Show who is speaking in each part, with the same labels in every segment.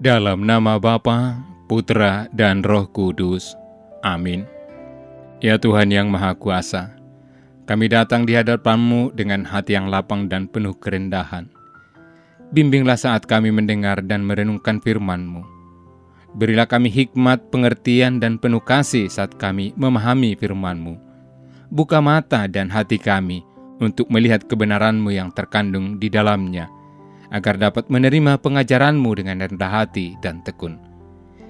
Speaker 1: Dalam nama Bapa, Putra, dan Roh Kudus. Amin. Ya Tuhan yang Maha Kuasa, kami datang di hadapan-Mu dengan hati yang lapang dan penuh kerendahan. Bimbinglah saat kami mendengar dan merenungkan firman-Mu. Berilah kami hikmat, pengertian, dan penuh kasih saat kami memahami firman-Mu. Buka mata dan hati kami untuk melihat kebenaran-Mu yang terkandung di dalamnya, agar dapat menerima pengajaran-Mu dengan rendah hati dan tekun.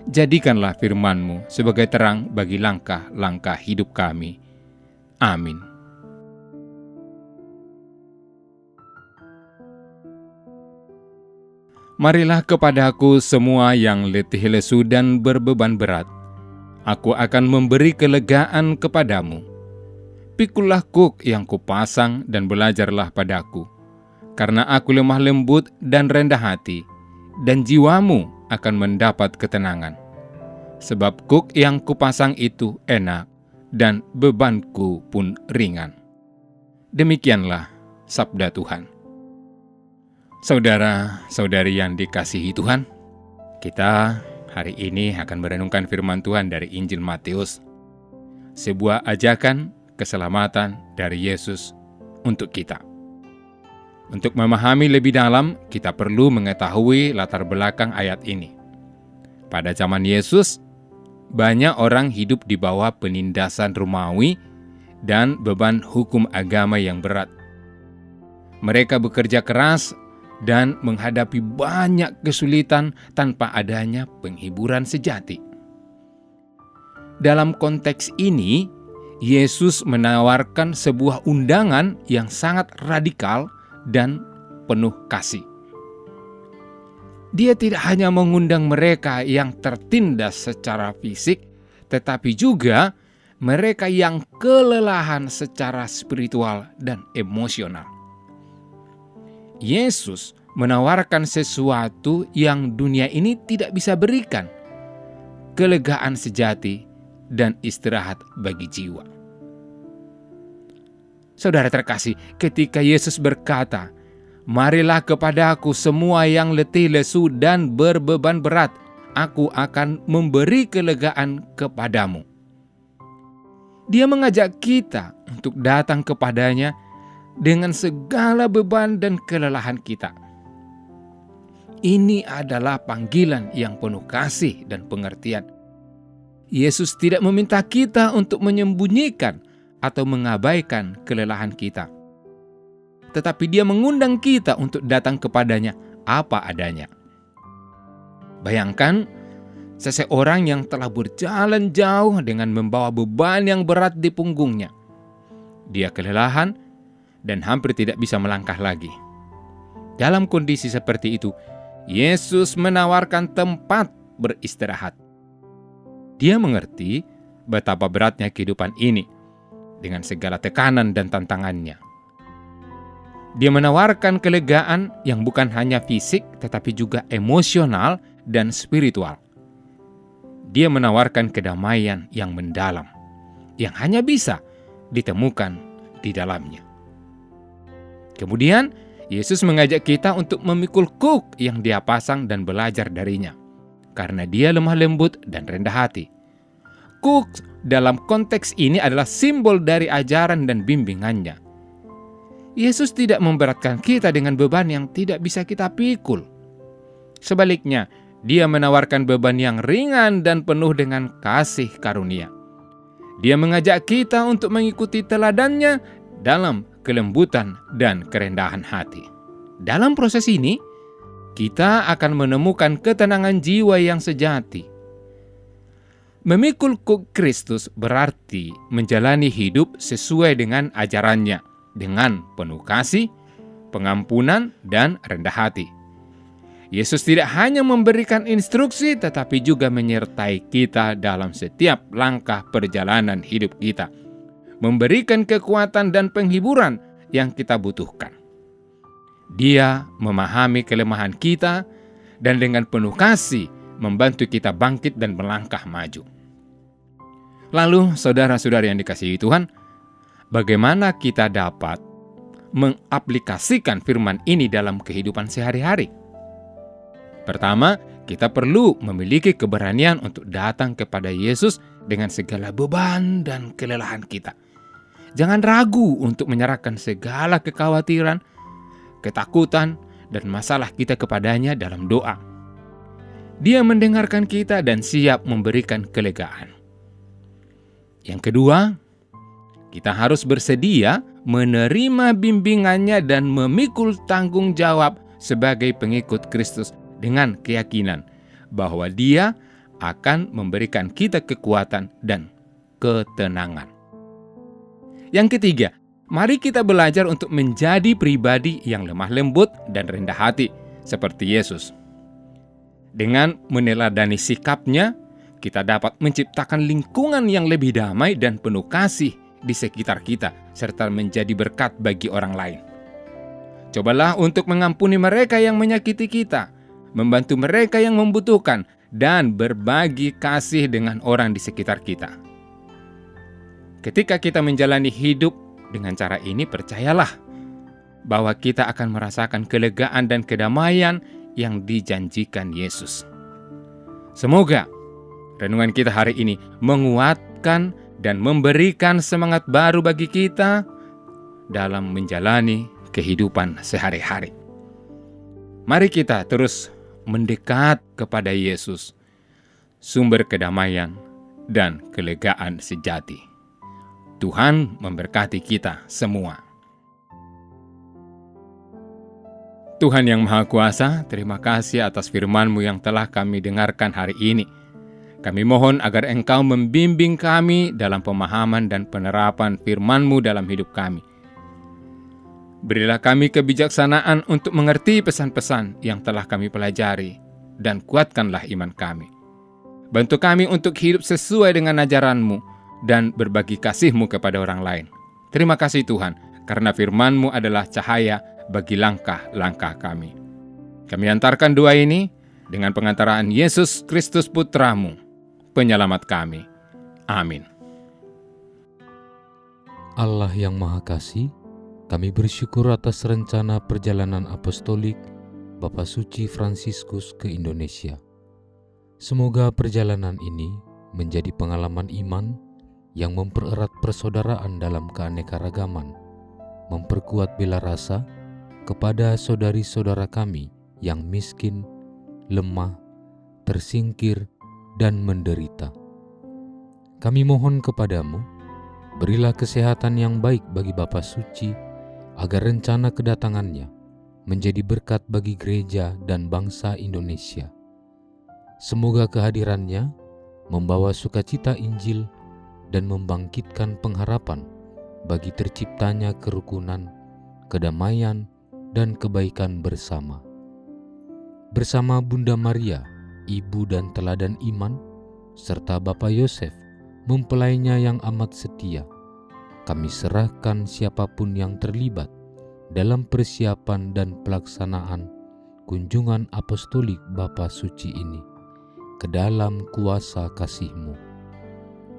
Speaker 1: Jadikanlah firman-Mu sebagai terang bagi langkah-langkah hidup kami. Amin. Marilah kepadaku semua yang letih lesu dan berbeban berat. Aku akan memberi kelegaan kepadamu. Pikullah kuk yang kupasang dan belajarlah padaku. Karena aku lemah lembut dan rendah hati, dan jiwamu akan mendapat ketenangan. Sebab kuk yang kupasang itu enak, dan bebanku pun ringan. Demikianlah sabda Tuhan. Saudara-saudari yang dikasihi Tuhan, kita hari ini akan merenungkan firman Tuhan dari Injil Matius. Sebuah ajakan keselamatan dari Yesus untuk kita. Untuk memahami lebih dalam, kita perlu mengetahui latar belakang ayat ini. Pada zaman Yesus, banyak orang hidup di bawah penindasan Romawi dan beban hukum agama yang berat. Mereka bekerja keras dan menghadapi banyak kesulitan tanpa adanya penghiburan sejati. Dalam konteks ini, Yesus menawarkan sebuah undangan yang sangat radikal dan penuh kasih. Dia tidak hanya mengundang mereka yang tertindas secara fisik, tetapi juga mereka yang kelelahan secara spiritual dan emosional. Yesus menawarkan sesuatu yang dunia ini tidak bisa berikan, kelegaan sejati dan istirahat bagi jiwa. Saudara terkasih, ketika Yesus berkata, "Marilah kepadaku semua yang letih lesu dan berbeban berat, aku akan memberi kelegaan kepadamu." Dia mengajak kita untuk datang kepadanya dengan segala beban dan kelelahan kita. Ini adalah panggilan yang penuh kasih dan pengertian. Yesus tidak meminta kita untuk menyembunyikan atau mengabaikan kelelahan kita. Tetapi Dia mengundang kita untuk datang kepadanya apa adanya. Bayangkan seseorang yang telah berjalan jauh dengan membawa beban yang berat di punggungnya. Dia kelelahan dan hampir tidak bisa melangkah lagi. Dalam kondisi seperti itu, Yesus menawarkan tempat beristirahat. Dia mengerti betapa beratnya kehidupan ini dengan segala tekanan dan tantangannya. Dia menawarkan kelegaan yang bukan hanya fisik, tetapi juga emosional dan spiritual. Dia menawarkan kedamaian yang mendalam, yang hanya bisa ditemukan di dalamnya. Kemudian, Yesus mengajak kita untuk memikul kuk yang Dia pasang dan belajar darinya, karena Dia lemah lembut dan rendah hati. Kuk dalam konteks ini adalah simbol dari ajaran dan bimbingannya. Yesus tidak memberatkan kita dengan beban yang tidak bisa kita pikul. Sebaliknya, Dia menawarkan beban yang ringan dan penuh dengan kasih karunia. Dia mengajak kita untuk mengikuti teladannya dalam kelembutan dan kerendahan hati. Dalam proses ini, kita akan menemukan ketenangan jiwa yang sejati. Memikul kuk Kristus berarti menjalani hidup sesuai dengan ajarannya, dengan penuh kasih, pengampunan, dan rendah hati. Yesus tidak hanya memberikan instruksi, tetapi juga menyertai kita dalam setiap langkah perjalanan hidup kita, memberikan kekuatan dan penghiburan yang kita butuhkan. Dia memahami kelemahan kita dan dengan penuh kasih membantu kita bangkit dan melangkah maju. Lalu, saudara-saudara yang dikasihi Tuhan, bagaimana kita dapat mengaplikasikan firman ini dalam kehidupan sehari-hari? Pertama, kita perlu memiliki keberanian untuk datang kepada Yesus dengan segala beban dan kelelahan kita. Jangan ragu untuk menyerahkan segala kekhawatiran, ketakutan, dan masalah kita kepadanya dalam doa. Dia mendengarkan kita dan siap memberikan kelegaan. Yang kedua, kita harus bersedia menerima bimbingannya dan memikul tanggung jawab sebagai pengikut Kristus dengan keyakinan bahwa Dia akan memberikan kita kekuatan dan ketenangan. Yang ketiga, mari kita belajar untuk menjadi pribadi yang lemah lembut dan rendah hati seperti Yesus. Dengan meneladani sikapnya, kita dapat menciptakan lingkungan yang lebih damai dan penuh kasih di sekitar kita, serta menjadi berkat bagi orang lain. Cobalah untuk mengampuni mereka yang menyakiti kita, membantu mereka yang membutuhkan, dan berbagi kasih dengan orang di sekitar kita. Ketika kita menjalani hidup dengan cara ini, percayalah bahwa kita akan merasakan kelegaan dan kedamaian yang dijanjikan Yesus. Semoga renungan kita hari ini menguatkan dan memberikan semangat baru bagi kita dalam menjalani kehidupan sehari-hari. Mari kita terus mendekat kepada Yesus, sumber kedamaian dan kelegaan sejati. Tuhan memberkati kita semua. Tuhan yang Maha Kuasa, terima kasih atas firman-Mu yang telah kami dengarkan hari ini. Kami mohon agar Engkau membimbing kami dalam pemahaman dan penerapan firman-Mu dalam hidup kami. Berilah kami kebijaksanaan untuk mengerti pesan-pesan yang telah kami pelajari, dan kuatkanlah iman kami. Bantu kami untuk hidup sesuai dengan ajaran-Mu dan berbagi kasih-Mu kepada orang lain. Terima kasih Tuhan, karena firman-Mu adalah cahaya bagi langkah-langkah kami. Kami antarkan doa ini dengan pengantaraan Yesus Kristus Putra-Mu, Penyelamat kami. Amin.
Speaker 2: Allah yang Maha Kasih, kami bersyukur atas rencana perjalanan apostolik Bapak Suci Fransiskus ke Indonesia. Semoga perjalanan ini menjadi pengalaman iman yang mempererat persaudaraan dalam keanekaragaman, memperkuat bela rasa kepada saudari-saudara kami yang miskin, lemah, tersingkir, dan menderita. Kami mohon kepadamu, berilah kesehatan yang baik bagi Bapak Suci, agar rencana kedatangannya menjadi berkat bagi gereja dan bangsa Indonesia. Semoga kehadirannya membawa sukacita Injil dan membangkitkan pengharapan bagi terciptanya kerukunan, kedamaian, dan kebaikan bersama. Bersama Bunda Maria, Ibu dan Teladan Iman, serta Bapak Yosef, mempelainya yang amat setia, kami serahkan siapapun yang terlibat dalam persiapan dan pelaksanaan kunjungan apostolik Bapa Suci ini ke dalam kuasa kasih-Mu.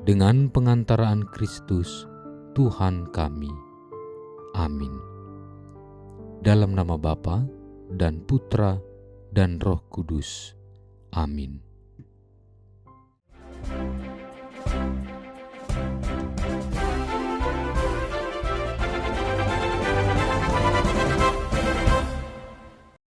Speaker 2: Dengan pengantaraan Kristus, Tuhan kami. Amin. Dalam nama Bapa dan Putra dan Roh Kudus. Amin.